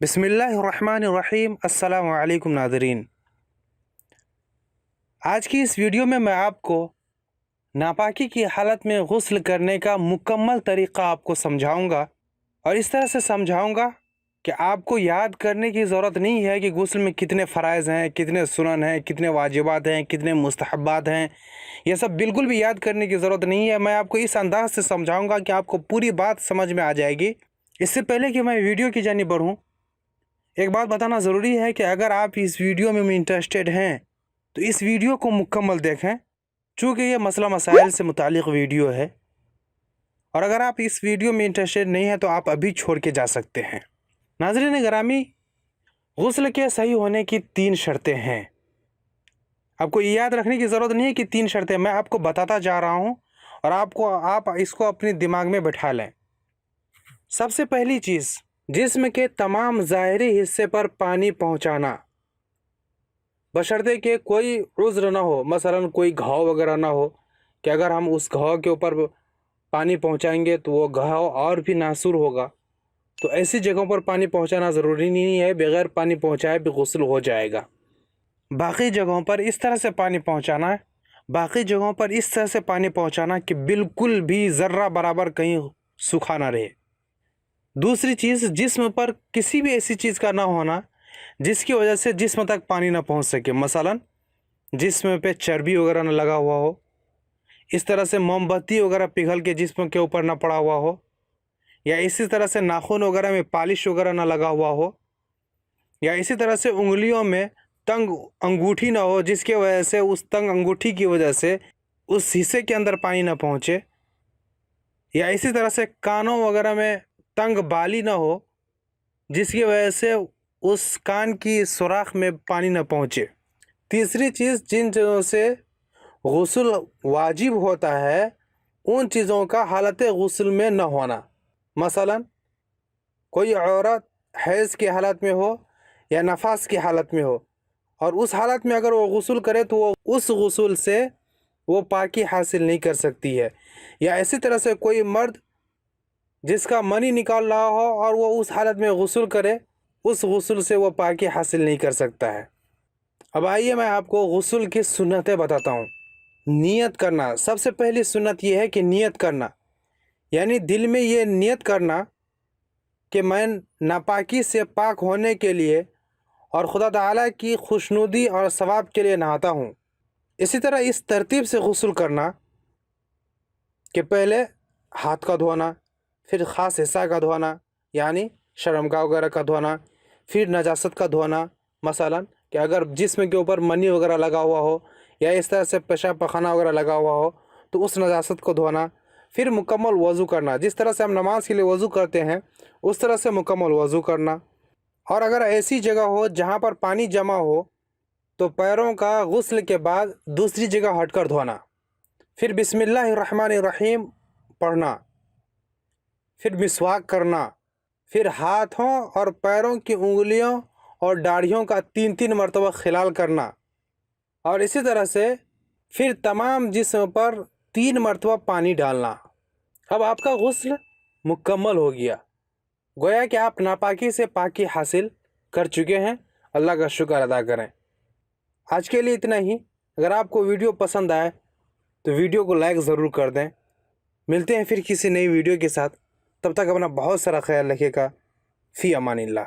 بسم اللہ الرحمن الرحیم۔ السلام علیکم ناظرین، آج کی اس ویڈیو میں آپ کو ناپاکی کی حالت میں غسل کرنے کا مکمل طریقہ آپ کو سمجھاؤں گا، اور اس طرح سے سمجھاؤں گا کہ آپ کو یاد کرنے کی ضرورت نہیں ہے کہ غسل میں کتنے فرائض ہیں، کتنے سنن ہیں، کتنے واجبات ہیں، کتنے مستحبات ہیں۔ یہ سب بالکل بھی یاد کرنے کی ضرورت نہیں ہے۔ میں آپ کو اس انداز سے سمجھاؤں گا کہ آپ کو پوری بات سمجھ میں آ جائے گی۔ اس سے پہلے کہ میں ویڈیو کی جانب بڑھوں، ایک بات بتانا ضروری ہے کہ اگر آپ اس ویڈیو میں انٹرسٹڈ ہیں تو اس ویڈیو کو مکمل دیکھیں، چونکہ یہ مسئلہ مسائل سے متعلق ویڈیو ہے، اور اگر آپ اس ویڈیو میں انٹرسٹڈ نہیں ہیں تو آپ ابھی چھوڑ کے جا سکتے ہیں۔ ناظرین گرامی، غسل کے صحیح ہونے کی 3 شرطیں ہیں۔ آپ کو یہ یاد رکھنے کی ضرورت نہیں ہے کہ 3 شرطیں، میں آپ کو بتاتا جا رہا ہوں اور آپ اس کو اپنے دماغ میں بٹھا لیں۔ سب سے پہلی چیز، جسم کے تمام ظاہری حصے پر پانی پہنچانا، بشرطے کہ کوئی عذر نہ ہو، مثلا کوئی گھاؤ وغیرہ نہ ہو کہ اگر ہم اس گھاؤ کے اوپر پانی پہنچائیں گے تو وہ گھاؤ اور بھی ناسور ہوگا، تو ایسی جگہوں پر پانی پہنچانا ضروری نہیں ہے۔ بغیر پانی پہنچائے بھی غسل ہو جائے گا۔ باقی جگہوں پر اس طرح سے پانی پہنچانا کہ بالکل بھی ذرہ برابر کہیں سوکھا نہ رہے۔ دوسری چیز، جسم پر کسی بھی ایسی چیز کا نہ ہونا جس کی وجہ سے جسم تک پانی نہ پہنچ سکے، مثلا جسم پہ چربی وغیرہ نہ لگا ہوا ہو، اس طرح سے موم بتی وغیرہ پگھل کے جسم کے اوپر نہ پڑا ہوا ہو، یا اسی طرح سے ناخن وغیرہ میں پالش وغیرہ نہ لگا ہوا ہو، یا اسی طرح سے انگلیوں میں تنگ انگوٹھی نہ ہو جس کی وجہ سے اس تنگ انگوٹھی کی وجہ سے اس حصے کے اندر پانی نہ پہنچے، یا اسی طرح سے کانوں وغیرہ میں تنگ بالی نہ ہو جس کی وجہ سے اس کان کی سوراخ میں پانی نہ پہنچے۔ تیسری چیز، جن چیزوں سے غسل واجب ہوتا ہے ان چیزوں کا حالت غسل میں نہ ہونا، مثلا کوئی عورت حیض کی حالت میں ہو یا نفاس کی حالت میں ہو، اور اس حالت میں اگر وہ غسل کرے تو وہ اس غسل سے وہ پاکی حاصل نہیں کر سکتی ہے، یا اسی طرح سے کوئی مرد جس کا منی نکال رہا ہو اور وہ اس حالت میں غسل کرے، اس غسل سے وہ پاکی حاصل نہیں کر سکتا ہے۔ اب آئیے میں آپ کو غسل کی سنتیں بتاتا ہوں۔ نیت کرنا، سب سے پہلی سنت یہ ہے کہ نیت کرنا، یعنی دل میں یہ نیت کرنا کہ میں ناپاکی سے پاک ہونے کے لیے اور خدا تعالیٰ کی خوشنودی اور ثواب کے لیے نہاتا ہوں۔ اسی طرح اس ترتیب سے غسل کرنا کہ پہلے ہاتھ کا دھونا، پھر خاص حصہ کا دھونا یعنی شرمگاہ وغیرہ کا دھونا، پھر نجاست کا دھونا، مثلا کہ اگر جسم کے اوپر منی وغیرہ لگا ہوا ہو یا اس طرح سے پیشاب پخانہ وغیرہ لگا ہوا ہو تو اس نجاست کو دھونا، پھر مکمل وضو کرنا، جس طرح سے ہم نماز کے لیے وضو کرتے ہیں اس طرح سے مکمل وضو کرنا۔ اور اگر ایسی جگہ ہو جہاں پر پانی جمع ہو تو پیروں کا غسل کے بعد دوسری جگہ ہٹ کر دھونا، پھر بسم اللہ الرحمن الرحیم پڑھنا، پھر مسواک کرنا، پھر ہاتھوں اور پیروں کی انگلیوں اور داڑھیوں کا 3 مرتبہ خلال کرنا، اور اسی طرح سے پھر تمام جسم پر 3 مرتبہ پانی ڈالنا۔ اب آپ کا غسل مکمل ہو گیا، گویا کہ آپ ناپاکی سے پاکی حاصل کر چکے ہیں۔ اللہ کا شکر ادا کریں۔ آج کے لیے اتنا ہی۔ اگر آپ کو ویڈیو پسند آئے تو ویڈیو کو لائک ضرور کر دیں۔ ملتے ہیں پھر کسی نئی ویڈیو کے ساتھ، تب تک اپنا بہت سارا خیال رکھیے گا۔ فی امان اللہ۔